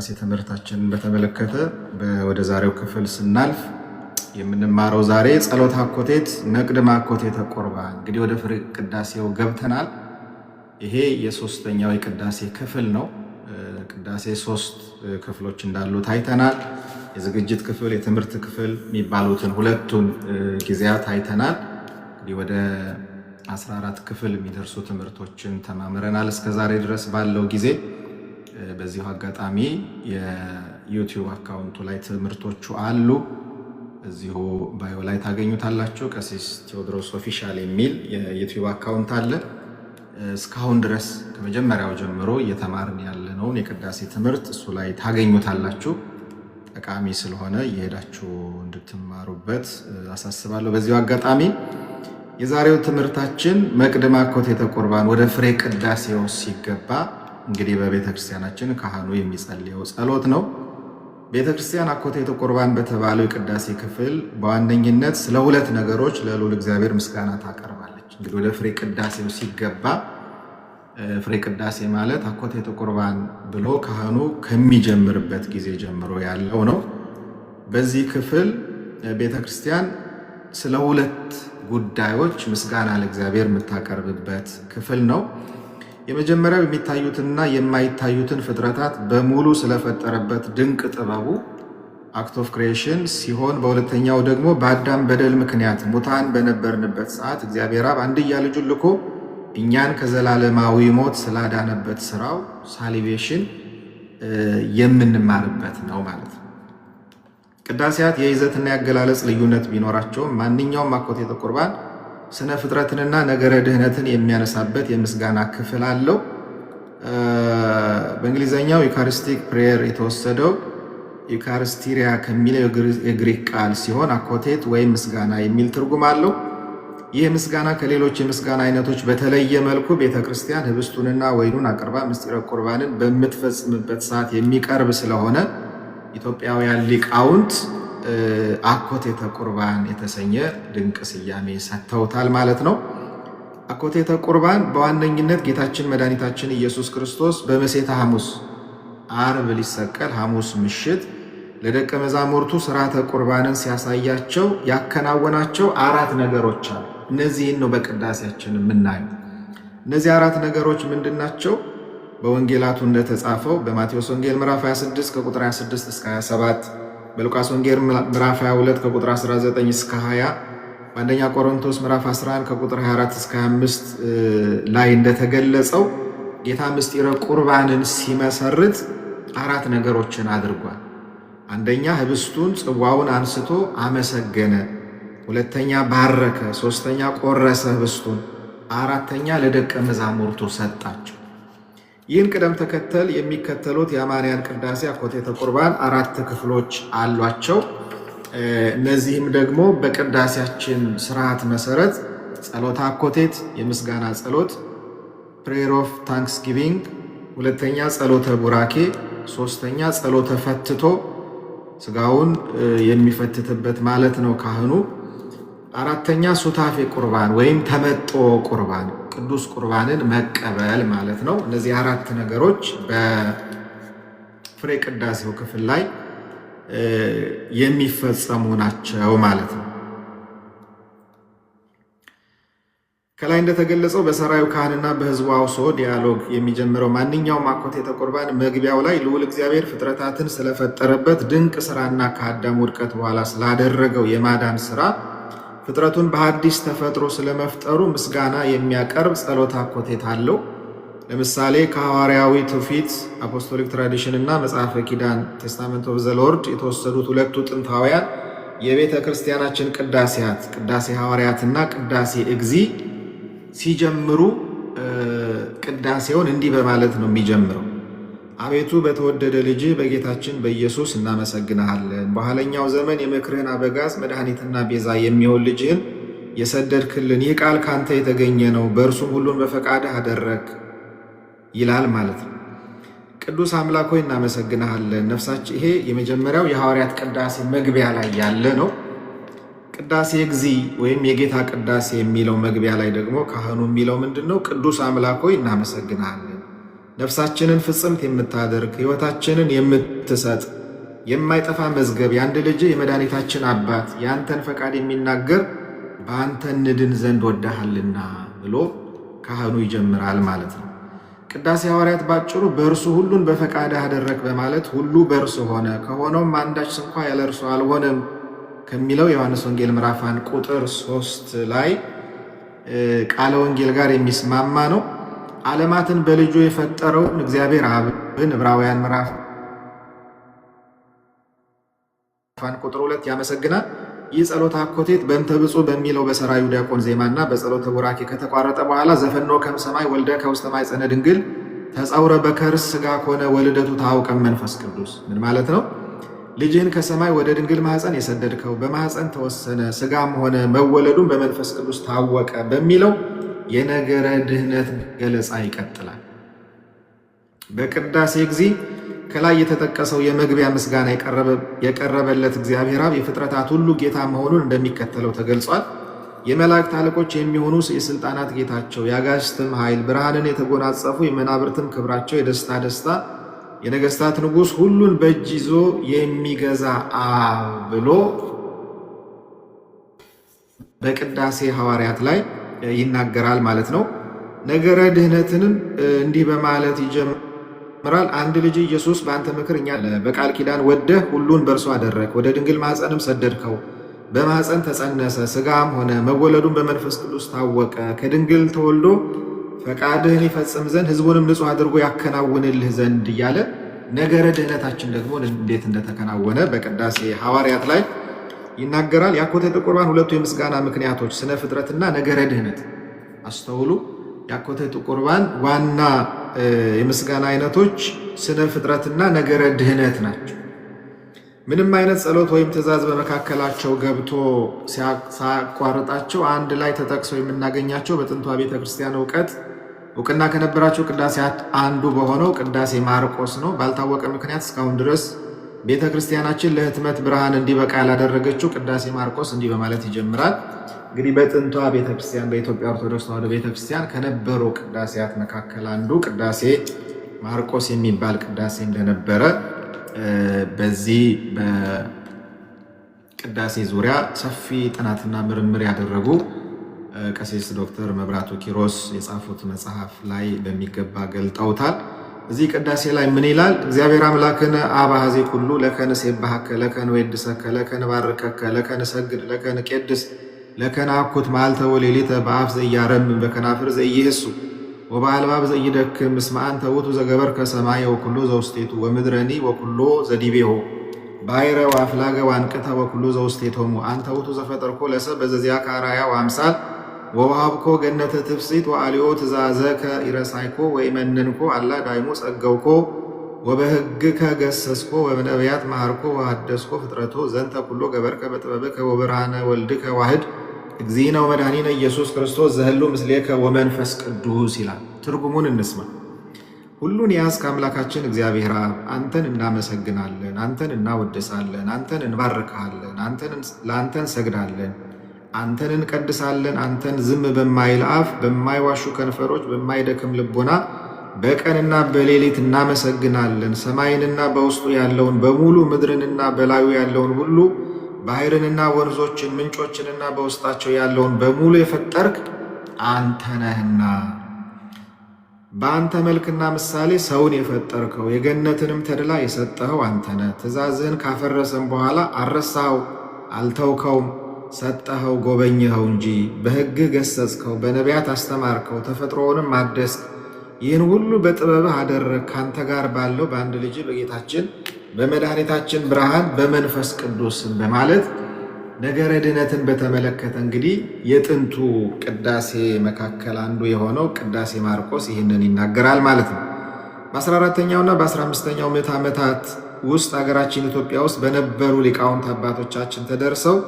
የቅዳሴ ትምህርታችንን በተመለከተ ወደ ዛሬው ክፍል ስናልፍ የምንማረው ዛሬ ጸሎተ አኮቴት መቅድመ አኮቴተ ቁርባን። እንግዲህ ወደ ፍሬ ቅዳሴው ገብተናል። ይሄ የሶስተኛው የቅዳሴ ክፍል ነው። ቅዳሴ ሶስት ክፍሎች እንዳሉት አይተናል። የዝግጅት ክፍል፣ የትምህርት ክፍል የሚባሉትን ሁለቱን ጊዜያት አይተናል። እንግዲህ ወደ 14 ክፍል የሚደርሱ ትምህርቶችን ተማምረናል እስከዛሬ ድረስ ባለው ጊዜ። በዚሁ አጋጣሚ የዩቲዩብ አካውንቱ ላይ ትምህርቶቹ አሉ። እዚሁ ባዮ ላይ ታገኙታላችሁ። ቀሲስ ቴዎድሮስ ኦፊሻል የሚል የዩቲዩብ አካውንት አለ። እስካሁን ድረስ ከመጀመሪያው ጀምሮ እየተማርን ያለነውን የቅዳሴ ትምህርት እሱ ላይ ታገኙታላችሁ። ጠቃሚ ስለሆነ እየሄዳችሁ እንድትማሩበት አሳስባለሁ። በዚሁ አጋጣሚ የዛሬው ትምህርታችን መቅድመ አኮቴተ ቁርባን ወደ ፍሬ ቅዳሴው ሲገባ እንግዲህ በቤተክርስቲያናችን ካህኑ የሚጸልየው ጸሎት ነው። ቤተክርስቲያን አኮቴተ ቁርባን በተባለው የቅዳሴ ክፍል በዋነኝነት ስለ ሁለት ነገሮች ለልዑል እግዚአብሔር ምስጋና ታቀርባለች። እንግዲህ ወደ ፍሬ ቅዳሴው ሲገባ ፍሬ ቅዳሴ ማለት አኮቴተ ቁርባን ብሎ ካህኑ ከሚጀምርበት ጊዜ ጀምሮ ያለው ነው። በዚህ ክፍል ቤተክርስቲያን ስለ ሁለት ጉዳዮች ምስጋና ለእግዚአብሔር የምታቀርብበት ክፍል ነው። የመጀመሪያው የሚታዩትንና የማይታዩትን ፍጥረታት በሙሉ ስለፈጠረበት ድንቅ ጥበቡ አክት ኦፍ ክሪኤሽን ሲሆን፣ በሁለተኛው ደግሞ በአዳም በደል ምክንያት ሙታን በነበርንበት ሰዓት እግዚአብሔር አብ አንድያ ልጁን ልኮ እኛን ከዘላለማዊ ሞት ስላዳነበት ስራው ሳሊቬሽን የምንማርበት ነው ማለት ነው። ቅዳሴያት የይዘትና የአገላለጽ ልዩነት ቢኖራቸውም ማንኛውም አኮቴተ ቁርባን ስነ ፍጥረትንና ነገረ ድህነትን የሚያነሳበት የምስጋና ክፍል አለው። በእንግሊዝኛው ዩካሪስቲክ ፕሬየር የተወሰደው ዩካሪስቲሪያ ከሚለው የግሪክ ቃል ሲሆን አኮቴት ወይም ምስጋና የሚል ትርጉም አለው። ይህ ምስጋና ከሌሎች የምስጋና አይነቶች በተለየ መልኩ ቤተክርስቲያን ህብስቱንና ወይኑን አቅርባ ምስጢረ ቁርባንን በምትፈጽምበት ሰዓት የሚቀርብ ስለሆነ ኢትዮጵያውያን ሊቃውንት አኮቴተ ቁርባን የተሰኘ ድንቅ ስያሜ ሰጥተውታል ማለት ነው። አኮቴተ ቁርባን በዋነኝነት ጌታችን መድኃኒታችን ኢየሱስ ክርስቶስ በምሴተ ሐሙስ ዓርብ ሊሰቀል ሐሙስ ምሽት ለደቀ መዛሙርቱ ስርዓተ ቁርባንን ሲያሳያቸው ያከናወናቸው አራት ነገሮች አሉ። እነዚህን ነው በቅዳሴያችን የምናየው። እነዚህ አራት ነገሮች ምንድን ናቸው? በወንጌላቱ እንደተጻፈው በማቴዎስ ወንጌል ምዕራፍ 26 ከቁጥር 26 እስከ 27፣ በሉቃስ ወንጌል ምዕራፍ 22 ከቁጥር 19 እስከ 20፣ በአንደኛ ቆሮንቶስ ምዕራፍ 11 ከቁጥር 24 እስከ 25 ላይ እንደተገለጸው ጌታ ምስጢረ ቁርባንን ሲመሰርት አራት ነገሮችን አድርጓል። አንደኛ ህብስቱን ጽዋውን አንስቶ አመሰገነ፣ ሁለተኛ ባረከ፣ ሶስተኛ ቆረሰ ህብስቱን፣ አራተኛ ለደቀ መዛሙርቱ ሰጣቸው። ይህን ቅደም ተከተል የሚከተሉት የአማንያን ቅዳሴ አኮቴተ ቁርባን አራት ክፍሎች አሏቸው። እነዚህም ደግሞ በቅዳሴያችን ስርዓት መሰረት ጸሎተ አኮቴት የምስጋና ጸሎት፣ ፕሬየር ኦፍ ታንክስጊቪንግ፣ ሁለተኛ ጸሎተ ቡራኬ፣ ሶስተኛ ጸሎተ ፈትቶ ስጋውን የሚፈትትበት ማለት ነው ካህኑ፣ አራተኛ ሱታፌ ቁርባን ወይም ተመጦ ቁርባን ቅዱስ ቁርባንን መቀበል ማለት ነው። እነዚህ አራት ነገሮች በፍሬ ቅዳሴው ክፍል ላይ የሚፈጸሙ ናቸው ማለት ነው። ከላይ እንደተገለጸው በሰራዩ ካህንና በሕዝቡ አውሶ ዲያሎግ የሚጀምረው ማንኛውም አኮቴተ ቁርባን መግቢያው ላይ ልዑል እግዚአብሔር ፍጥረታትን ስለፈጠረበት ድንቅ ስራና ከአዳም ውድቀት በኋላ ስላደረገው የማዳን ስራ ፍጥረቱን በአዲስ ተፈጥሮ ስለመፍጠሩ ምስጋና የሚያቀርብ ጸሎተ አኮቴት አለው። ለምሳሌ ከሐዋርያዊ ትውፊት አፖስቶሊክ ትራዲሽን እና መጽሐፈ ኪዳን ቴስታመንት ኦፍ ዘ ሎርድ የተወሰዱት ሁለቱ ጥንታውያን የቤተ ክርስቲያናችን ቅዳሴያት ቅዳሴ ሐዋርያትና ቅዳሴ እግዚ ሲጀምሩ ቅዳሴውን እንዲህ በማለት ነው የሚጀምረው። አቤቱ በተወደደ ልጅ በጌታችን በኢየሱስ እናመሰግንሃለን። በኋለኛው ዘመን የምክርህን አበጋዝ መድኃኒትና ቤዛ የሚሆን ልጅህን የሰደድክልን ይህ ቃል ካንተ የተገኘ ነው፣ በእርሱም ሁሉን በፈቃድህ አደረግ ይላል ማለት ነው። ቅዱስ አምላክ ሆይ እናመሰግንሃለን። ነፍሳችን ይሄ የመጀመሪያው የሐዋርያት ቅዳሴ መግቢያ ላይ ያለ ነው። ቅዳሴ እግዚ ወይም የጌታ ቅዳሴ የሚለው መግቢያ ላይ ደግሞ ካህኑ የሚለው ምንድን ነው? ቅዱስ አምላክ ሆይ እናመሰግንሃለን። ነፍሳችንን ፍጽምት የምታደርግ ሕይወታችንን የምትሰጥ የማይጠፋ መዝገብ የአንድ ልጅ የመድኃኒታችን አባት የአንተን ፈቃድ የሚናገር በአንተ እንድን ዘንድ ወደሃልና ብሎ ካህኑ ይጀምራል ማለት ነው። ቅዳሴ ሐዋርያት ባጭሩ በእርሱ ሁሉን በፈቃድህ አደረግ በማለት ሁሉ በእርሱ ሆነ፣ ከሆነውም አንዳች እንኳ ያለ እርሱ አልሆነም ከሚለው ዮሐንስ ወንጌል ምዕራፍ 1 ቁጥር 3 ላይ ቃለ ወንጌል ጋር የሚስማማ ነው። ዓለማትን በልጁ የፈጠረውን እግዚአብሔር አብን ዕብራውያን ምዕራፍ 1 ቁጥር 2 ያመሰግናል። ይህ ጸሎተ አኮቴት በእንተ ብፁዕ በሚለው በሰራዩ ዲያቆን ዜማና በጸሎተ ቡራኬ ከተቋረጠ በኋላ ዘፈኖ ከመሰማይ ወልደ ከውስተ ማኅፀነ ድንግል ተጸውረ በከርስ ሥጋ ኮነ ወልደቱ ታውቀም መንፈስ ቅዱስ ምን ማለት ነው? ልጅህን ከሰማይ ወደ ድንግል ማኅፀን የሰደድከው በማኅፀን ተወሰነ ሥጋም ሆነ መወለዱን በመንፈስ ቅዱስ ታወቀ በሚለው የነገረ ድህነት ገለጻ ይቀጥላል። በቅዳሴ ጊዜ ከላይ የተጠቀሰው የመግቢያ ምስጋና የቀረበለት እግዚአብሔር አብ የፍጥረታት ሁሉ ጌታ መሆኑን እንደሚከተለው ተገልጿል። የመላእክት አለቆች የሚሆኑ የሥልጣናት ጌታቸው፣ የአጋዕዝትም ኃይል፣ ብርሃንን የተጎናጸፉ የመናብርትም ክብራቸው፣ የደስታ ደስታ፣ የነገሥታት ንጉሥ፣ ሁሉን በእጅ ይዞ የሚገዛ አብ ብሎ በቅዳሴ ሐዋርያት ላይ ይናገራል ማለት ነው። ነገረ ድህነትንም እንዲህ በማለት ይጀምራል። አንድ ልጅ ኢየሱስ በአንተ ምክር እኛ በቃል ኪዳን ወደህ ሁሉን በእርሱ አደረግ፣ ወደ ድንግል ማኅፀንም ሰደድከው፣ በማኅፀን ተጸነሰ፣ ሥጋም ሆነ፣ መወለዱን በመንፈስ ቅዱስ ታወቀ፣ ከድንግል ተወልዶ ፈቃድህን ይፈጽም ዘንድ ሕዝቡንም ንጹሕ አድርጎ ያከናውንልህ ዘንድ እያለ ነገረ ድህነታችን ደግሞ እንዴት እንደተከናወነ በቅዳሴ ሐዋርያት ላይ ይናገራል። የአኮቴተ ቁርባን ሁለቱ የምስጋና ምክንያቶች ስነ ፍጥረትና ነገረ ድህነት አስተውሉ። የአኮቴተ ቁርባን ዋና የምስጋና አይነቶች ስነ ፍጥረትና ነገረ ድህነት ናቸው። ምንም አይነት ጸሎት ወይም ትእዛዝ በመካከላቸው ገብቶ ሳያቋርጣቸው አንድ ላይ ተጠቅሰው የምናገኛቸው በጥንቷ ቤተ ክርስቲያን እውቅና ከነበራቸው ቅዳሴያት አንዱ በሆነው ቅዳሴ ማርቆስ ነው። ባልታወቀ ምክንያት እስካሁን ድረስ ቤተ ክርስቲያናችን ለህትመት ብርሃን እንዲበቃ ያላደረገችው ቅዳሴ ማርቆስ እንዲህ በማለት ይጀምራል። እንግዲህ በጥንቷ ቤተ ክርስቲያን በኢትዮጵያ ኦርቶዶክስ ተዋሕዶ ቤተ ክርስቲያን ከነበሩ ቅዳሴያት መካከል አንዱ ቅዳሴ ማርቆስ የሚባል ቅዳሴ እንደነበረ በዚህ በቅዳሴ ዙሪያ ሰፊ ጥናትና ምርምር ያደረጉ ቀሲስ ዶክተር መብራቱ ኪሮስ የጻፉት መጽሐፍ ላይ በሚገባ ገልጠውታል። እዚህ ቅዳሴ ላይ ምን ይላል? እግዚአብሔር አምላክነ አብ ኀዜ ኩሉ ለከን ሴባሐከ ለከን ወድሰከ ለከን ባርከከ ለከን ሰግድ ለከን ቄድስ ለከን አኩት መዓልተ ወሌሊተ በአፍ ዘያረምም በከናፍር ዘይህሱ ወበአልባብ ዘይደክም እስመ አንተ ውእቱ ዘገበርከ ሰማየ ወኩሎ ዘውስቴቱ ወምድረኒ ወኩሎ ዘዲቤሁ ባሕረ ወአፍላገ ወአንቅተ ወኩሎ ዘውስቴቶሙ አንተ ውእቱ ዘፈጠርኮ ለሰብ በዘዚአከ አርአያ ወአምሳል ወወሀብኮ ገነተ ትፍሥሕት ወአልዮ ትእዛዘከ ኢረሳይኮ ወኢመነንኮ አላ ዳይሙ ጸገውኮ ወበሕግከ ገሰስኮ ወበነቢያት መሃርኮ ወሐደስኮ ፍጥረቶ ዘንተ ኩሎ ገበርከ በጥበብከ ወብርሃነ ወልድከ ዋህድ እግዚእነ ወመድኃኒነ ኢየሱስ ክርስቶስ ዘህሉ ምስሌከ ወመንፈስ ቅዱስ ይላል። ትርጉሙን እንስማ። ሁሉን የያዝክ አምላካችን እግዚአብሔር አብ አንተን እናመሰግናለን፣ አንተን እናወድሳለን፣ አንተን እንባርካለን፣ ለአንተ እንሰግዳለን፣ አንተን እንቀድሳለን። አንተን ዝም በማይል አፍ፣ በማይዋሹ ከንፈሮች፣ በማይደክም ልቦና በቀንና በሌሊት እናመሰግናለን። ሰማይንና በውስጡ ያለውን በሙሉ ምድርንና በላዩ ያለውን ሁሉ ባሕርንና ወንዞችን ምንጮችንና በውስጣቸው ያለውን በሙሉ የፈጠርክ አንተ ነህና በአንተ መልክና ምሳሌ ሰውን የፈጠርከው የገነትንም ተድላ የሰጠኸው አንተ ነህ። ትእዛዝህን ካፈረሰም በኋላ አልረሳኸው፣ አልተውከውም፣ ሰጠኸው፣ ጎበኘኸው እንጂ። በሕግህ ገሰጽከው፣ በነቢያት አስተማርከው፣ ተፈጥሮውንም አደስክ። ይህን ሁሉ በጥበብህ አደረግ ካንተ ጋር ባለው በአንድ ልጅ በጌታችን በመድኃኒታችን ብርሃን በመንፈስ ቅዱስ በማለት ነገረ ድህነትን በተመለከተ እንግዲህ የጥንቱ ቅዳሴ መካከል አንዱ የሆነው ቅዳሴ ማርቆስ ይህንን ይናገራል ማለት ነው። በ14ኛውና በ15ኛው ምዕተ ዓመታት ውስጥ ሀገራችን ኢትዮጵያ ውስጥ በነበሩ ሊቃውንት አባቶቻችን ተደርሰው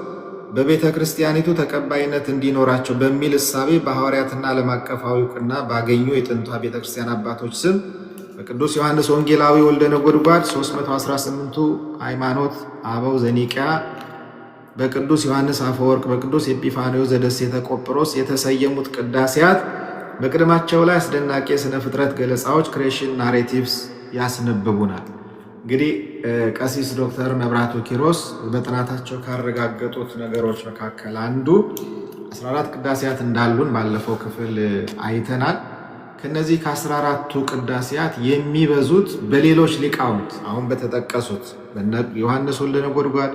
በቤተ ክርስቲያኒቱ ተቀባይነት እንዲኖራቸው በሚል እሳቤ በሐዋርያትና ዓለም አቀፋዊ እውቅና ባገኙ የጥንቷ ቤተ ክርስቲያን አባቶች ስም በቅዱስ ዮሐንስ ወንጌላዊ ወልደ ነጎድጓድ 318ቱ ሃይማኖት አበው ዘኒቅያ በቅዱስ ዮሐንስ አፈወርቅ በቅዱስ ኤጲፋንዮስ ዘደሴተ ቆጵሮስ የተሰየሙት ቅዳሴያት በቅድማቸው ላይ አስደናቂ የሥነ ፍጥረት ገለጻዎች ክሬሽን ናሬቲቭስ ያስነብቡናል። እንግዲህ ቀሲስ ዶክተር መብራቱ ኪሮስ በጥናታቸው ካረጋገጡት ነገሮች መካከል አንዱ 14 ቅዳሴያት እንዳሉን ባለፈው ክፍል አይተናል። ከነዚህ ከ14ቱ ቅዳሴያት የሚበዙት በሌሎች ሊቃውንት አሁን በተጠቀሱት ዮሐንስ ወልደ ነጎድጓድ፣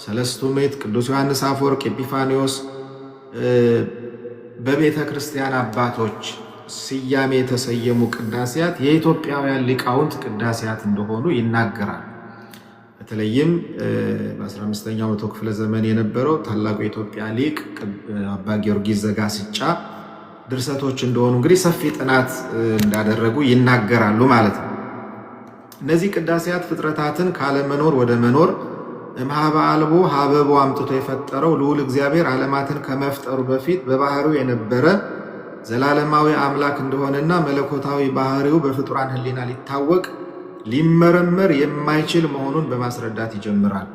ሰለስቱ ምዕት፣ ቅዱስ ዮሐንስ አፈወርቅ፣ ኤጲፋኒዎስ በቤተ ክርስቲያን አባቶች ስያሜ የተሰየሙ ቅዳሴያት የኢትዮጵያውያን ሊቃውንት ቅዳሴያት እንደሆኑ ይናገራል። በተለይም በ15ኛው መቶ ክፍለ ዘመን የነበረው ታላቁ የኢትዮጵያ ሊቅ አባ ጊዮርጊስ ዘጋስጫ ድርሰቶች እንደሆኑ እንግዲህ ሰፊ ጥናት እንዳደረጉ ይናገራሉ ማለት ነው። እነዚህ ቅዳሴያት ፍጥረታትን ካለመኖር ወደ መኖር እምኀበ አልቦ ሀበቦ አምጥቶ የፈጠረው ልዑል እግዚአብሔር ዓለማትን ከመፍጠሩ በፊት በባህሪው የነበረ ዘላለማዊ አምላክ እንደሆነና መለኮታዊ ባህሪው በፍጡራን ሕሊና ሊታወቅ ሊመረመር የማይችል መሆኑን በማስረዳት ይጀምራል።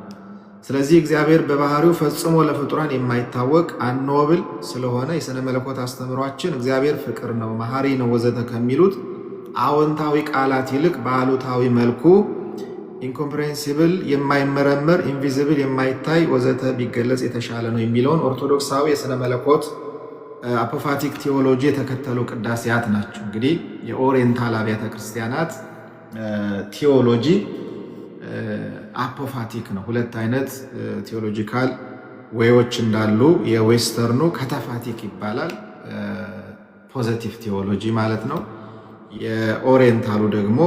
ስለዚህ እግዚአብሔር በባህሪው ፈጽሞ ለፍጡራን የማይታወቅ አንኖብል ስለሆነ የሥነ መለኮት አስተምሯችን እግዚአብሔር ፍቅር ነው፣ መሐሪ ነው ወዘተ ከሚሉት አዎንታዊ ቃላት ይልቅ በአሉታዊ መልኩ ኢንኮምፕሬንሲብል፣ የማይመረመር፣ ኢንቪዚብል፣ የማይታይ ወዘተ ቢገለጽ የተሻለ ነው የሚለውን ኦርቶዶክሳዊ የሥነ መለኮት አፖፋቲክ ቴዎሎጂ የተከተሉ ቅዳሴያት ናቸው። እንግዲህ የኦሪየንታል አብያተ ክርስቲያናት ቴዎሎጂ አፖፋቲክ ነው። ሁለት አይነት ቴዎሎጂካል ዌዮች እንዳሉ የዌስተርኑ ካታፋቲክ ይባላል፣ ፖዘቲቭ ቴዎሎጂ ማለት ነው። የኦሪየንታሉ ደግሞ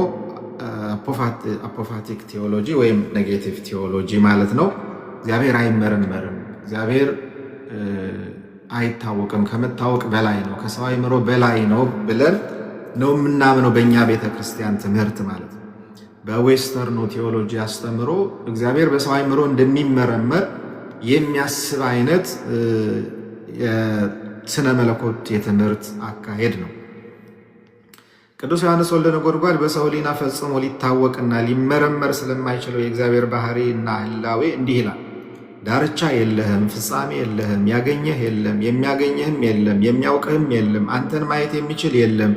አፖፋቲክ ቴዎሎጂ ወይም ኔጌቲቭ ቴዎሎጂ ማለት ነው። እግዚአብሔር አይመረመርም፣ እግዚአብሔር አይታወቅም፣ ከመታወቅ በላይ ነው፣ ከሰው አእምሮ በላይ ነው ብለን ነው የምናምነው በእኛ ቤተ ክርስቲያን ትምህርት ማለት ነው። በዌስተርኑ ቴዎሎጂ አስተምሮ እግዚአብሔር በሰው አእምሮ እንደሚመረመር የሚያስብ አይነት የሥነ መለኮት የትምህርት አካሄድ ነው። ቅዱስ ዮሐንስ ወልደ ነጎድጓድ በሰው ሕሊና ፈጽሞ ሊታወቅና ሊመረመር ስለማይችለው የእግዚአብሔር ባህሪ እና ህላዌ እንዲህ ይላል። ዳርቻ የለህም፣ ፍጻሜ የለህም፣ ያገኘህ የለም፣ የሚያገኘህም የለም፣ የሚያውቅህም የለም፣ አንተን ማየት የሚችል የለም።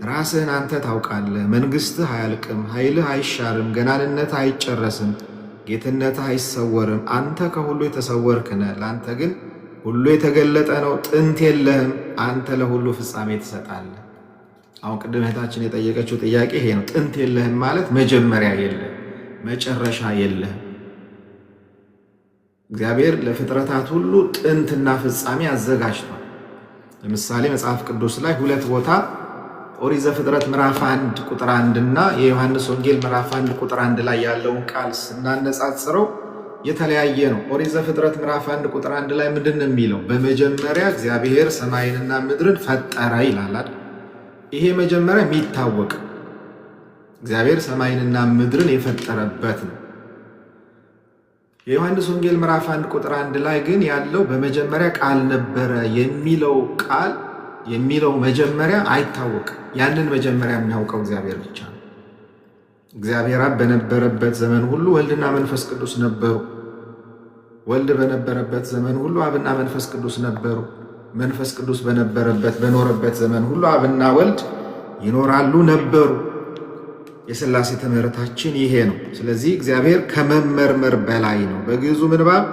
ራስህን አንተ ታውቃለህ። መንግሥትህ አያልቅም፣ ኃይልህ አይሻርም፣ ገናንነትህ አይጨረስም፣ ጌትነትህ አይሰወርም። አንተ ከሁሉ የተሰወርክ ነህ፣ ለአንተ ግን ሁሉ የተገለጠ ነው። ጥንት የለህም፣ አንተ ለሁሉ ፍጻሜ ትሰጣለህ። አሁን ቅድም እህታችን የጠየቀችው ጥያቄ ይሄ ነው። ጥንት የለህም ማለት መጀመሪያ የለህም፣ መጨረሻ የለህም። እግዚአብሔር ለፍጥረታት ሁሉ ጥንትና ፍጻሜ አዘጋጅቷል። ለምሳሌ መጽሐፍ ቅዱስ ላይ ሁለት ቦታ ኦሪት ዘፍጥረት ምዕራፍ 1 ቁጥር 1 እና የዮሐንስ ወንጌል ምዕራፍ 1 ቁጥር 1 ላይ ያለውን ቃል ስናነጻጽረው የተለያየ ነው። ኦሪት ዘፍጥረት ምዕራፍ 1 ቁጥር 1 ላይ ምንድን ነው የሚለው? በመጀመሪያ እግዚአብሔር ሰማይንና ምድርን ፈጠረ ይላል። ይሄ መጀመሪያ የሚታወቅ እግዚአብሔር ሰማይንና ምድርን የፈጠረበት ነው። የዮሐንስ ወንጌል ምዕራፍ 1 ቁጥር 1 ላይ ግን ያለው በመጀመሪያ ቃል ነበረ የሚለው መጀመሪያ አይታወቅም። ያንን መጀመሪያ የሚያውቀው እግዚአብሔር ብቻ ነው። እግዚአብሔር አብ በነበረበት ዘመን ሁሉ ወልድና መንፈስ ቅዱስ ነበሩ። ወልድ በነበረበት ዘመን ሁሉ አብና መንፈስ ቅዱስ ነበሩ። መንፈስ ቅዱስ በኖረበት ዘመን ሁሉ አብና ወልድ ይኖራሉ ነበሩ። የሥላሴ ትምህርታችን ይሄ ነው። ስለዚህ እግዚአብሔር ከመመርመር በላይ ነው። በግዕዙ ምንባብ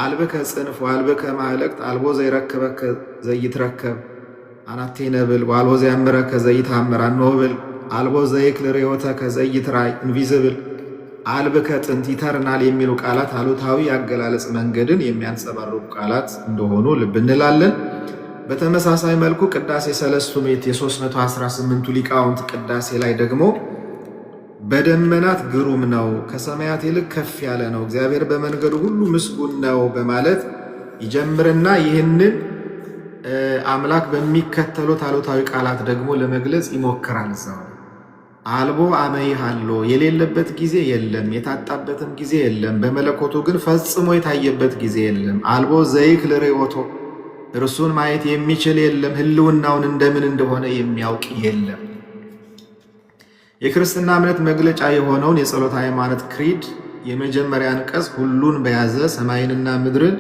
አልብከ ጽንፍ ወአልብከ ማዕለቅት አልቦ ዘይረክበከ ዘይትረከብ አናቴነብል ወአልቦ ዘያምረከ ዘይታምር አንሆብል አልቦ ዘይክል ርዮተከ ዘይትራይ ኢንቪዚብል አልብከ ጥንት ኢተርናል የሚሉ ቃላት አሉታዊ ያገላለጽ መንገድን የሚያንጸባርቁ ቃላት እንደሆኑ ልብ እንላለን። በተመሳሳይ መልኩ ቅዳሴ ሰለስቱ ምዕት የ318ቱ ሊቃውንት ቅዳሴ ላይ ደግሞ በደመናት ግሩም ነው፣ ከሰማያት ይልቅ ከፍ ያለ ነው፣ እግዚአብሔር በመንገዱ ሁሉ ምስጉን ነው በማለት ይጀምርና ይህንን አምላክ በሚከተሉት አሉታዊ ቃላት ደግሞ ለመግለጽ ይሞክራል። እዛው አልቦ አመይሃሎ የሌለበት ጊዜ የለም፣ የታጣበትም ጊዜ የለም፣ በመለኮቱ ግን ፈጽሞ የታየበት ጊዜ የለም። አልቦ ዘይክል ርዮቶ እርሱን ማየት የሚችል የለም፣ ህልውናውን እንደምን እንደሆነ የሚያውቅ የለም። የክርስትና እምነት መግለጫ የሆነውን የጸሎተ ሃይማኖት ክሪድ የመጀመሪያ አንቀጽ ሁሉን በያዘ ሰማይንና ምድርን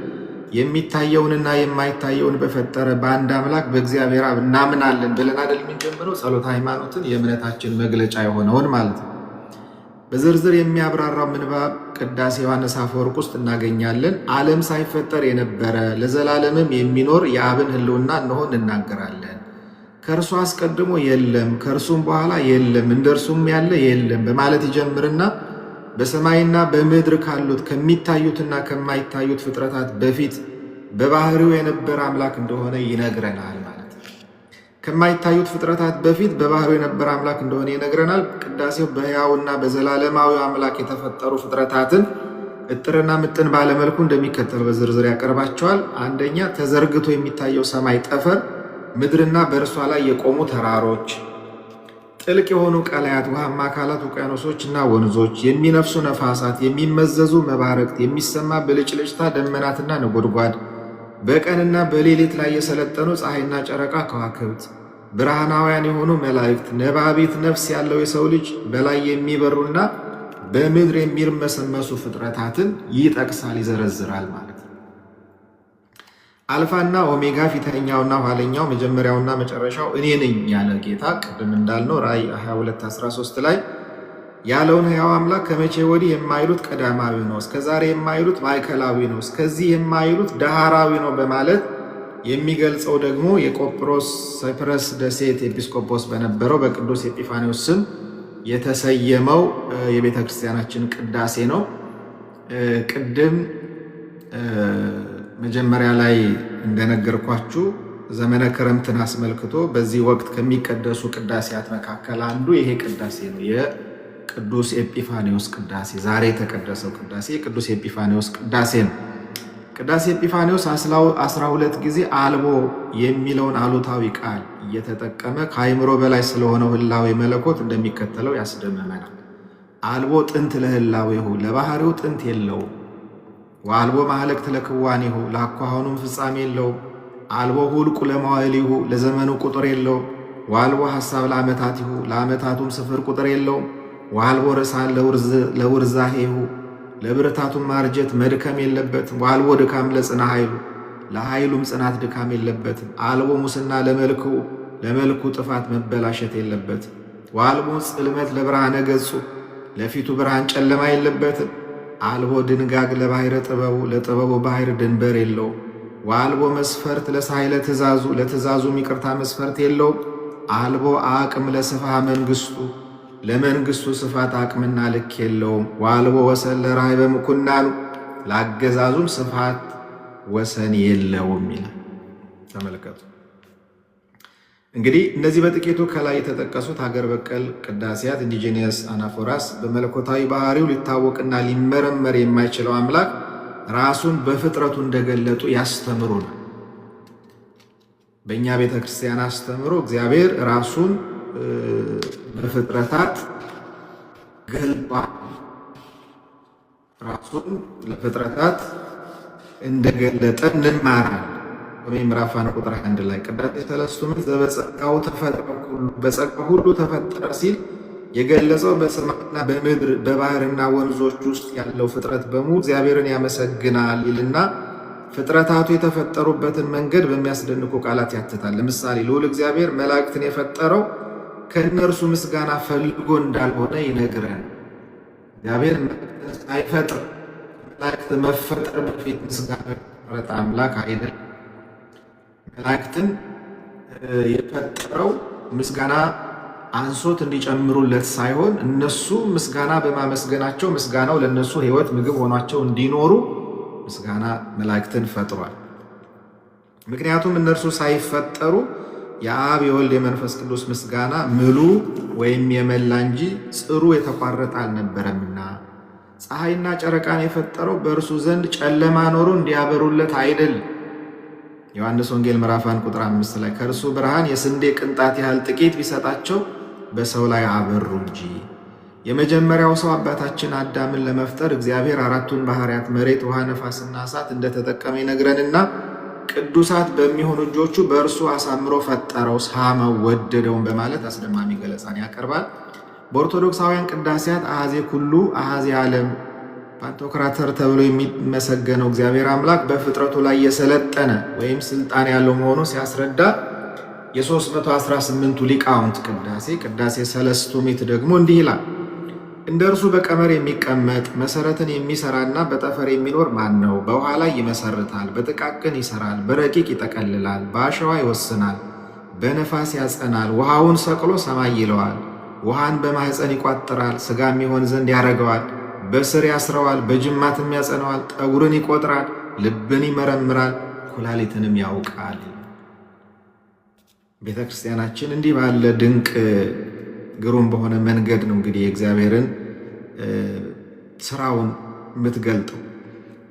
የሚታየውንና የማይታየውን በፈጠረ በአንድ አምላክ በእግዚአብሔር አብ እናምናለን ብለን አይደል የምንጀምረው? ጸሎተ ሃይማኖትን የእምነታችን መግለጫ የሆነውን ማለት ነው። በዝርዝር የሚያብራራው ምንባብ ቅዳሴ ዮሐንስ አፈወርቅ ውስጥ እናገኛለን። ዓለም ሳይፈጠር የነበረ ለዘላለምም የሚኖር የአብን ሕልውና እንሆ እንናገራለን። ከእርሱ አስቀድሞ የለም፣ ከእርሱም በኋላ የለም፣ እንደርሱም ያለ የለም በማለት ይጀምርና በሰማይና በምድር ካሉት ከሚታዩትና ከማይታዩት ፍጥረታት በፊት በባህሪው የነበረ አምላክ እንደሆነ ይነግረናል ማለት ነው። ከማይታዩት ፍጥረታት በፊት በባህሪው የነበረ አምላክ እንደሆነ ይነግረናል። ቅዳሴው በሕያውና በዘላለማዊ አምላክ የተፈጠሩ ፍጥረታትን እጥርና ምጥን ባለመልኩ እንደሚከተለው በዝርዝር ያቀርባቸዋል። አንደኛ፣ ተዘርግቶ የሚታየው ሰማይ ጠፈር፣ ምድርና በእርሷ ላይ የቆሙ ተራሮች፣ ጥልቅ የሆኑ ቀላያት፣ ውሃማ አካላት፣ ውቅያኖሶች እና ወንዞች፣ የሚነፍሱ ነፋሳት፣ የሚመዘዙ መባረቅት፣ የሚሰማ ብልጭልጭታ ደመናትና ነጎድጓድ፣ በቀንና በሌሊት ላይ የሰለጠኑ ፀሐይና ጨረቃ ከዋክብት፣ ብርሃናውያን የሆኑ መላእክት፣ ነባቢት ነፍስ ያለው የሰው ልጅ፣ በላይ የሚበሩና በምድር የሚርመሰመሱ ፍጥረታትን ይጠቅሳል፣ ይዘረዝራል ማለት ነው። አልፋና ኦሜጋ ፊተኛውና ኋለኛው መጀመሪያውና መጨረሻው እኔ ነኝ ያለ ጌታ ቅድም እንዳልነው ራእይ 22:13 ላይ ያለውን ሕያው አምላክ ከመቼ ወዲህ የማይሉት ቀዳማዊ ነው፣ እስከዛሬ የማይሉት ማዕከላዊ ነው፣ እስከዚህ የማይሉት ዳህራዊ ነው በማለት የሚገልጸው ደግሞ የቆጵሮስ ሳይፕረስ ደሴት ኤጲስቆጶስ በነበረው በቅዱስ ኤጲፋንዮስ ስም የተሰየመው የቤተ ክርስቲያናችን ቅዳሴ ነው። ቅድም መጀመሪያ ላይ እንደነገርኳችሁ ዘመነ ክረምትን አስመልክቶ በዚህ ወቅት ከሚቀደሱ ቅዳሴያት መካከል አንዱ ይሄ ቅዳሴ ነው፣ የቅዱስ ኤጲፋንዮስ ቅዳሴ። ዛሬ የተቀደሰው ቅዳሴ የቅዱስ ኤጲፋንዮስ ቅዳሴ ነው። ቅዳሴ ኤጲፋንዮስ 12 ጊዜ አልቦ የሚለውን አሉታዊ ቃል እየተጠቀመ ከአይምሮ በላይ ስለሆነው ህላዌ መለኮት እንደሚከተለው ያስደምመናል። አልቦ ጥንት ለህላዌሁ፣ ለባህሪው ጥንት የለውም። ወአልቦ ማህለቅት ለክዋኔሁ፣ ለአኳኋኑም ፍጻሜ የለውም። አልቦ ሁልቁ ለመዋዕሊሁ፣ ለዘመኑ ቁጥር የለውም። ወአልቦ ሐሳብ ለዓመታቲሁ፣ ለዓመታቱም ስፍር ቁጥር የለውም። ወአልቦ ርሳን ለውርዛሄሁ፣ ለብርታቱም ማርጀት መድከም የለበትም። ወአልቦ ድካም ለጽና ኃይሉ፣ ለኃይሉም ጽናት ድካም የለበትም። አልቦ ሙስና ለመልክሁ፣ ለመልኩ ጥፋት መበላሸት የለበትም። ወአልቦ ጽልመት ለብርሃነ ገጹ፣ ለፊቱ ብርሃን ጨለማ የለበትም። አልቦ ድንጋግ ለባሕረ ጥበቡ፣ ለጥበቡ ባሕር ድንበር የለው። ወአልቦ መስፈርት ለሳይለ ትእዛዙ፣ ለትእዛዙም ይቅርታ መስፈርት የለውም። አልቦ አቅም ለስፍሃ መንግሥቱ፣ ለመንግሥቱ ስፋት አቅምና ልክ የለውም። ወአልቦ ወሰን ለራሕበ ምኩናኑ፣ ለአገዛዙም ስፋት ወሰን የለውም ይላል። ተመልከቱ እንግዲህ እነዚህ በጥቂቱ ከላይ የተጠቀሱት ሀገር በቀል ቅዳሴያት ኢንዲጂነስ አናፎራስ በመለኮታዊ ባህሪው ሊታወቅና ሊመረመር የማይችለው አምላክ ራሱን በፍጥረቱ እንደገለጡ ያስተምሩናል። በእኛ ቤተ ክርስቲያን አስተምሮ እግዚአብሔር ራሱን በፍጥረታት ገልጧል። ራሱን ለፍጥረታት እንደገለጠ እንማራለን። ሮሜ ምዕራፍ 1 ቁጥር 1 ላይ ቅዳሴ ሰለስቱ ምዕት ዘበጸጋው ተፈጠረ ሁሉ፣ በጸጋ ሁሉ ተፈጠረ ሲል የገለጸው በሰማይና በምድር በባህርና ወንዞች ውስጥ ያለው ፍጥረት በሙሉ እግዚአብሔርን ያመሰግናል ይልና ፍጥረታቱ የተፈጠሩበትን መንገድ በሚያስደንቁ ቃላት ያትታል። ለምሳሌ ልዑል እግዚአብሔር መላእክትን የፈጠረው ከእነርሱ ምስጋና ፈልጎ እንዳልሆነ ይነግረን። እግዚአብሔር መላእክትን ሳይፈጥር መላእክት መፈጠር በፊት ምስጋና የፈጠረ አምላክ አይደለም። መላእክትን የፈጠረው ምስጋና አንሶት እንዲጨምሩለት ሳይሆን እነሱ ምስጋና በማመስገናቸው ምስጋናው ለነሱ ሕይወት ምግብ ሆኗቸው እንዲኖሩ ምስጋና መላእክትን ፈጥሯል። ምክንያቱም እነርሱ ሳይፈጠሩ የአብ የወልድ የመንፈስ ቅዱስ ምስጋና ምሉ ወይም የመላ እንጂ ጽሩ የተቋረጠ አልነበረምና ፀሐይና ጨረቃን የፈጠረው በእርሱ ዘንድ ጨለማ ኖሮ እንዲያበሩለት አይደል። ዮሐንስ ወንጌል ምዕራፍ 1 ቁጥር 5 ላይ ከእርሱ ብርሃን የስንዴ ቅንጣት ያህል ጥቂት ቢሰጣቸው በሰው ላይ አበሩ እንጂ። የመጀመሪያው ሰው አባታችን አዳምን ለመፍጠር እግዚአብሔር አራቱን ባህሪያት መሬት፣ ውሃ፣ ነፋስና እሳት እንደተጠቀመ ይነግረንና ቅዱሳት በሚሆኑ እጆቹ በእርሱ አሳምሮ ፈጠረው፣ ሳመው፣ ወደደውን በማለት አስደማሚ ገለጻን ያቀርባል። በኦርቶዶክሳውያን ቅዳሴያት አሐዜ ኩሉ፣ አሐዜ ዓለም፣ ፓንቶክራተር ተብሎ የሚመሰገነው እግዚአብሔር አምላክ በፍጥረቱ ላይ የሰለጠነ ወይም ስልጣን ያለው መሆኑ ሲያስረዳ የ318ቱ ሊቃውንት ቅዳሴ ሰለስቱ ምዕት ደግሞ እንዲህ ይላል። እንደ እርሱ በቀመር የሚቀመጥ መሰረትን የሚሰራና በጠፈር የሚኖር ማን ነው? በውሃ ላይ ይመሰርታል፣ በጥቃቅን ይሰራል፣ በረቂቅ ይጠቀልላል፣ በአሸዋ ይወስናል፣ በነፋስ ያጸናል። ውሃውን ሰቅሎ ሰማይ ይለዋል። ውሃን በማህፀን ይቋጥራል፣ ሥጋም ይሆን ዘንድ ያደርገዋል። በስር ያስረዋል፣ በጅማትም ያጸነዋል። ጠጉርን ይቆጥራል፣ ልብን ይመረምራል፣ ኩላሊትንም ያውቃል። ቤተ ክርስቲያናችን እንዲህ ባለ ድንቅ ግሩም በሆነ መንገድ ነው እንግዲህ የእግዚአብሔርን ስራውን የምትገልጠው።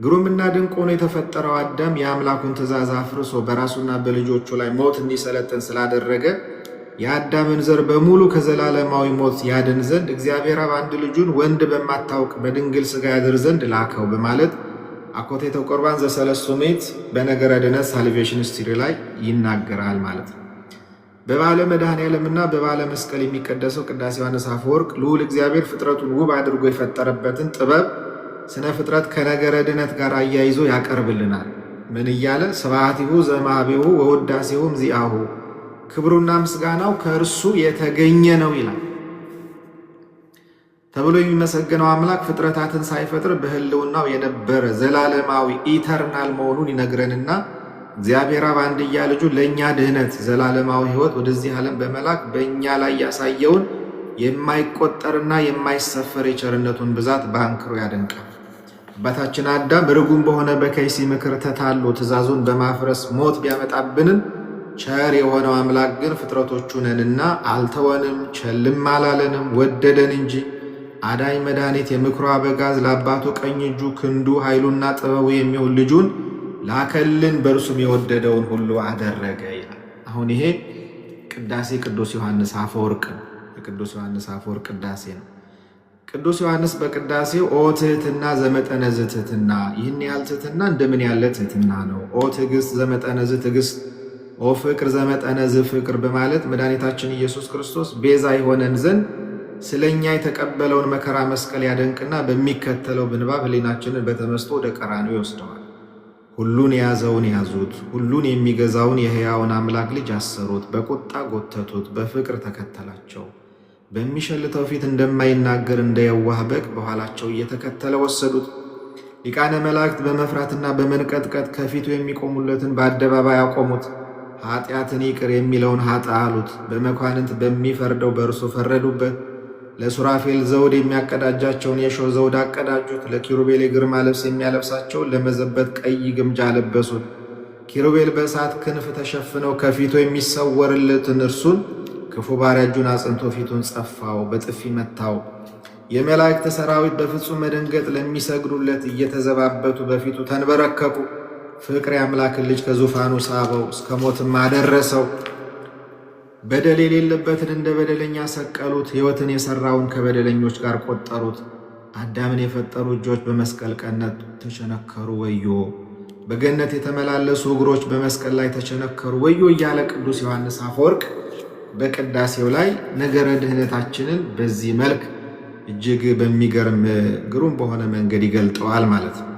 ግሩምና ድንቅ ሆኖ የተፈጠረው አዳም የአምላኩን ትእዛዝ አፍርሶ በራሱና በልጆቹ ላይ ሞት እንዲሰለጥን ስላደረገ የአዳምን ዘር በሙሉ ከዘላለማዊ ሞት ያድን ዘንድ እግዚአብሔር አብ አንድ ልጁን ወንድ በማታውቅ በድንግል ሥጋ ያድር ዘንድ ላከው በማለት አኮቴተ ቁርባን ዘሰለስቱ ምዕት በነገረ ድነት ሳልቬሽን ሂስትሪ ላይ ይናገራል ማለት ነው። በባለ መድኃኔዓለምና በባለ መስቀል የሚቀደሰው ቅዳሴ ዮሐንስ አፈወርቅ ልዑል እግዚአብሔር ፍጥረቱን ውብ አድርጎ የፈጠረበትን ጥበብ ስነ ፍጥረት ከነገረ ድነት ጋር አያይዞ ያቀርብልናል። ምን እያለ? ስብሐቲሁ ዘእምኀቤሁ ወውዳሴሁ እምዚአሁ፣ ክብሩና ምስጋናው ከእርሱ የተገኘ ነው ይላል። ተብሎ የሚመሰገነው አምላክ ፍጥረታትን ሳይፈጥር በሕልውናው የነበረ ዘላለማዊ ኢተርናል መሆኑን ይነግረንና እግዚአብሔር አብ አንድያ ልጁን ለእኛ ድህነት ዘላለማዊ ሕይወት ወደዚህ ዓለም በመላክ በእኛ ላይ ያሳየውን የማይቆጠርና የማይሰፈር የቸርነቱን ብዛት በአንክሮ ያደንቃል። አባታችን አዳም ርጉም በሆነ በከይሲ ምክር ተታሎ ትእዛዙን በማፍረስ ሞት ቢያመጣብንም ቸር የሆነው አምላክ ግን ፍጥረቶቹ ነንና አልተወንም፣ ቸልም አላለንም፣ ወደደን እንጂ አዳኝ መድኃኒት የምክሩ አበጋዝ ለአባቱ ቀኝ እጁ ክንዱ ኃይሉና ጥበቡ የሚሆን ልጁን ላከልን፣ በእርሱም የወደደውን ሁሉ አደረገ ይላል። አሁን ይሄ ቅዳሴ ቅዱስ ዮሐንስ አፈወርቅ ነው። የቅዱስ ዮሐንስ አፈወርቅ ቅዳሴ ነው። ቅዱስ ዮሐንስ በቅዳሴው ኦ ትሕትና ዘመጠነ ዝትሕትና፣ ይህን ያህል ትሕትና እንደምን ያለ ትሕትና ነው። ኦ ትዕግስት ዘመጠነ ዝትዕግስት፣ ኦ ፍቅር ዘመጠነ ዝፍቅር በማለት መድኃኒታችን ኢየሱስ ክርስቶስ ቤዛ የሆነን ዘንድ ስለኛ የተቀበለውን መከራ መስቀል ያደንቅና በሚከተለው ምንባብ ሕሊናችንን በተመስጦ ወደ ቀራንዮ ይወስደዋል። ሁሉን የያዘውን ያዙት፣ ሁሉን የሚገዛውን የሕያውን አምላክ ልጅ አሰሩት፣ በቁጣ ጎተቱት፣ በፍቅር ተከተላቸው። በሚሸልተው ፊት እንደማይናገር እንደ የዋህ በግ በኋላቸው እየተከተለ ወሰዱት። ሊቃነ መላእክት በመፍራትና በመንቀጥቀጥ ከፊቱ የሚቆሙለትን በአደባባይ አቆሙት። ኃጢአትን ይቅር የሚለውን ኃጥእ አሉት። በመኳንንት በሚፈርደው በእርሱ ፈረዱበት። ለሱራፌል ዘውድ የሚያቀዳጃቸውን የሾህ ዘውድ አቀዳጁት። ለኪሩቤል የግርማ ልብስ የሚያለብሳቸውን ለመዘበት ቀይ ግምጃ አለበሱት። ኪሩቤል በእሳት ክንፍ ተሸፍነው ከፊቱ የሚሰወርለትን እርሱን ክፉ ባሪያ እጁን አጽንቶ ፊቱን ጸፋው፣ በጥፊ መታው። የመላእክት ሰራዊት በፍጹም መደንገጥ ለሚሰግዱለት እየተዘባበቱ በፊቱ ተንበረከኩ። ፍቅር የአምላክን ልጅ ከዙፋኑ ሳበው፣ እስከ ሞትም አደረሰው። በደል የሌለበትን እንደ በደለኛ ሰቀሉት። ሕይወትን የሠራውን ከበደለኞች ጋር ቆጠሩት። አዳምን የፈጠሩ እጆች በመስቀል ቀነት ተቸነከሩ፣ ወዮ! በገነት የተመላለሱ እግሮች በመስቀል ላይ ተቸነከሩ፣ ወዮ! እያለ ቅዱስ ዮሐንስ አፈወርቅ በቅዳሴው ላይ ነገረ ድህነታችንን በዚህ መልክ እጅግ በሚገርም ግሩም በሆነ መንገድ ይገልጠዋል ማለት ነው።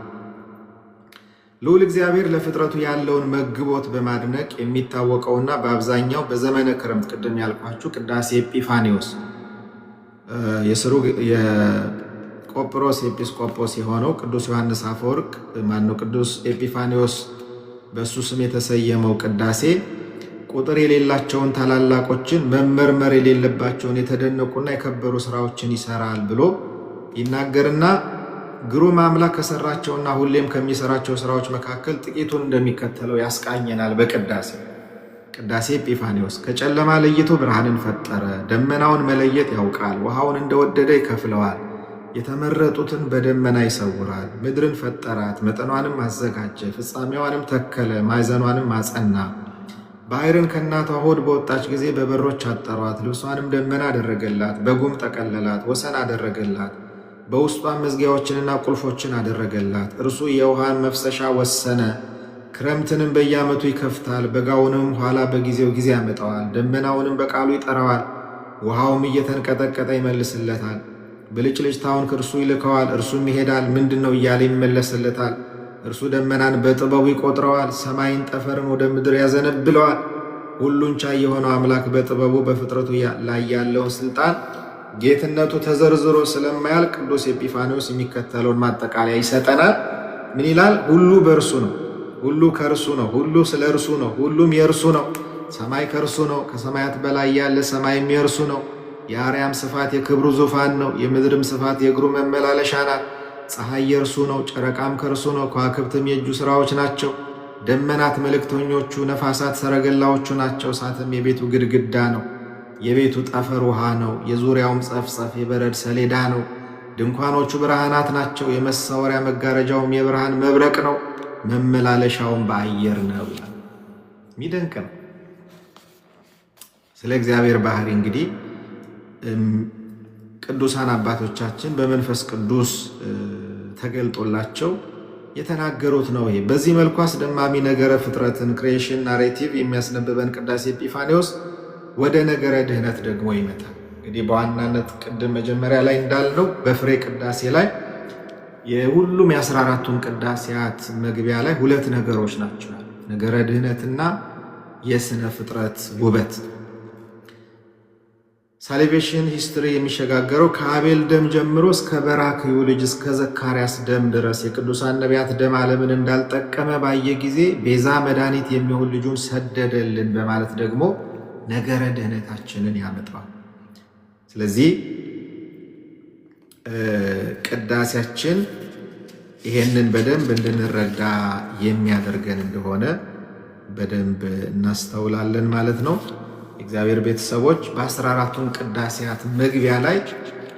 ልዑል እግዚአብሔር ለፍጥረቱ ያለውን መግቦት በማድነቅ የሚታወቀውና በአብዛኛው በዘመነ ክረምት ቅድም ያልኳችሁ ቅዳሴ ኤጲፋኒዎስ የስሩ የቆጵሮስ ኤጲስቆጶስ የሆነው ቅዱስ ዮሐንስ አፈወርቅ ማነው ቅዱስ ኤጲፋኒዎስ በእሱ ስም የተሰየመው ቅዳሴ ቁጥር የሌላቸውን ታላላቆችን መመርመር የሌለባቸውን የተደነቁና የከበሩ ስራዎችን ይሰራል ብሎ ይናገርና ግሩም አምላክ ከሰራቸውና ሁሌም ከሚሰራቸው ስራዎች መካከል ጥቂቱን እንደሚከተለው ያስቃኘናል። ቅዳሴ ኤጲፋኒዎስ ከጨለማ ለይቶ ብርሃንን ፈጠረ። ደመናውን መለየት ያውቃል። ውሃውን እንደወደደ ይከፍለዋል። የተመረጡትን በደመና ይሰውራል። ምድርን ፈጠራት፣ መጠኗንም አዘጋጀ፣ ፍጻሜዋንም ተከለ፣ ማዕዘኗንም አጸና። ባሕርን ከእናቷ ሆድ በወጣች ጊዜ በበሮች አጠሯት። ልብሷንም ደመና አደረገላት፣ በጉም ጠቀለላት፣ ወሰን አደረገላት። በውስጧም መዝጊያዎችንና ቁልፎችን አደረገላት። እርሱ የውሃን መፍሰሻ ወሰነ። ክረምትንም በየዓመቱ ይከፍታል፣ በጋውንም ኋላ በጊዜው ጊዜ ያመጣዋል። ደመናውንም በቃሉ ይጠራዋል፣ ውሃውም እየተንቀጠቀጠ ይመልስለታል። ብልጭልጭታውን ከእርሱ ይልከዋል፣ እርሱም ይሄዳል። ምንድን ነው እያለ ይመለስለታል። እርሱ ደመናን በጥበቡ ይቆጥረዋል፣ ሰማይን ጠፈርን ወደ ምድር ያዘነብለዋል። ሁሉን ቻይ የሆነው አምላክ በጥበቡ በፍጥረቱ ላይ ያለውን ስልጣን ጌትነቱ ተዘርዝሮ ስለማያልቅ ቅዱስ ኤጲፋንዮስ የሚከተለውን ማጠቃለያ ይሰጠናል። ምን ይላል? ሁሉ በእርሱ ነው፣ ሁሉ ከእርሱ ነው፣ ሁሉ ስለ እርሱ ነው፣ ሁሉም የእርሱ ነው። ሰማይ ከእርሱ ነው፣ ከሰማያት በላይ ያለ ሰማይም የእርሱ ነው። የአርያም ስፋት የክብሩ ዙፋን ነው፣ የምድርም ስፋት የእግሩ መመላለሻ ናት። ፀሐይ የእርሱ ነው፣ ጨረቃም ከእርሱ ነው፣ ከዋክብትም የእጁ ሥራዎች ናቸው። ደመናት መልእክተኞቹ፣ ነፋሳት ሰረገላዎቹ ናቸው። እሳትም የቤቱ ግድግዳ ነው። የቤቱ ጠፈር ውሃ ነው፣ የዙሪያውም ጸፍጸፍ የበረድ ሰሌዳ ነው። ድንኳኖቹ ብርሃናት ናቸው፣ የመሰወሪያ መጋረጃውም የብርሃን መብረቅ ነው። መመላለሻውም በአየር ነው። የሚደንቅ ነው። ስለ እግዚአብሔር ባህሪ እንግዲህ ቅዱሳን አባቶቻችን በመንፈስ ቅዱስ ተገልጦላቸው የተናገሩት ነው። ይሄ በዚህ መልኩ አስደማሚ ነገረ ፍጥረትን ክሬሽን ናሬቲቭ የሚያስነብበን ቅዳሴ ኤጲፋንዮስ ወደ ነገረ ድህነት ደግሞ ይመጣል። እንግዲህ በዋናነት ቅድም መጀመሪያ ላይ እንዳልነው በፍሬ ቅዳሴ ላይ የሁሉም የ14ቱም ቅዳሴያት መግቢያ ላይ ሁለት ነገሮች ናቸው፣ ነገረ ድህነትና የስነ ፍጥረት ውበት። ሳሊቬሽን ሂስትሪ የሚሸጋገረው ከአቤል ደም ጀምሮ እስከ በራክዩ ልጅ እስከ ዘካርያስ ደም ድረስ የቅዱሳን ነቢያት ደም ዓለምን እንዳልጠቀመ ባየ ጊዜ ቤዛ መድኃኒት የሚሆን ልጁን ሰደደልን በማለት ደግሞ ነገረ ድህነታችንን ያመጣዋል። ስለዚህ ቅዳሴያችን ይሄንን በደንብ እንድንረዳ የሚያደርገን እንደሆነ በደንብ እናስተውላለን ማለት ነው። እግዚአብሔር ቤተሰቦች በ14ቱም ቅዳሴያት መግቢያ ላይ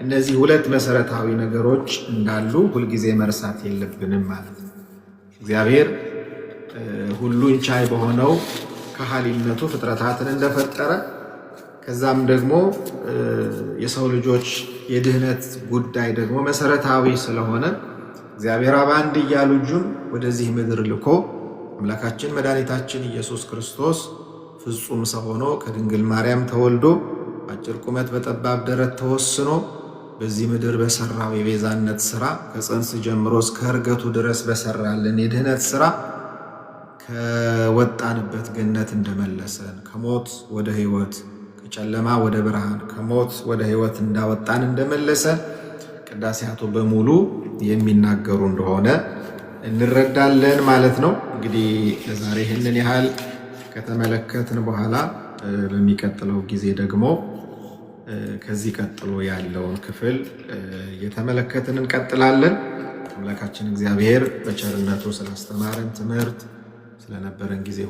እነዚህ ሁለት መሰረታዊ ነገሮች እንዳሉ ሁልጊዜ መርሳት የለብንም ማለት ነው። እግዚአብሔር ሁሉን ቻይ በሆነው ከሃሊነቱ ፍጥረታትን እንደፈጠረ ከዛም ደግሞ የሰው ልጆች የድህነት ጉዳይ ደግሞ መሰረታዊ ስለሆነ እግዚአብሔር አብ አንድያ ልጁን ወደዚህ ምድር ልኮ አምላካችን መድኃኒታችን ኢየሱስ ክርስቶስ ፍጹም ሰው ሆኖ ከድንግል ማርያም ተወልዶ አጭር ቁመት በጠባብ ደረት ተወስኖ በዚህ ምድር በሰራው የቤዛነት ሥራ ከጽንስ ጀምሮ እስከ ዕርገቱ ድረስ በሰራልን የድህነት ሥራ ከወጣንበት ገነት እንደመለሰን፣ ከሞት ወደ ሕይወት፣ ከጨለማ ወደ ብርሃን፣ ከሞት ወደ ሕይወት እንዳወጣን እንደመለሰን ቅዳሴያቱ በሙሉ የሚናገሩ እንደሆነ እንረዳለን ማለት ነው። እንግዲህ ለዛሬ ይህንን ያህል ከተመለከትን በኋላ በሚቀጥለው ጊዜ ደግሞ ከዚህ ቀጥሎ ያለውን ክፍል እየተመለከትን እንቀጥላለን። አምላካችን እግዚአብሔር በቸርነቱ ስላስተማረን ትምህርት ስለነበረን ጊዜ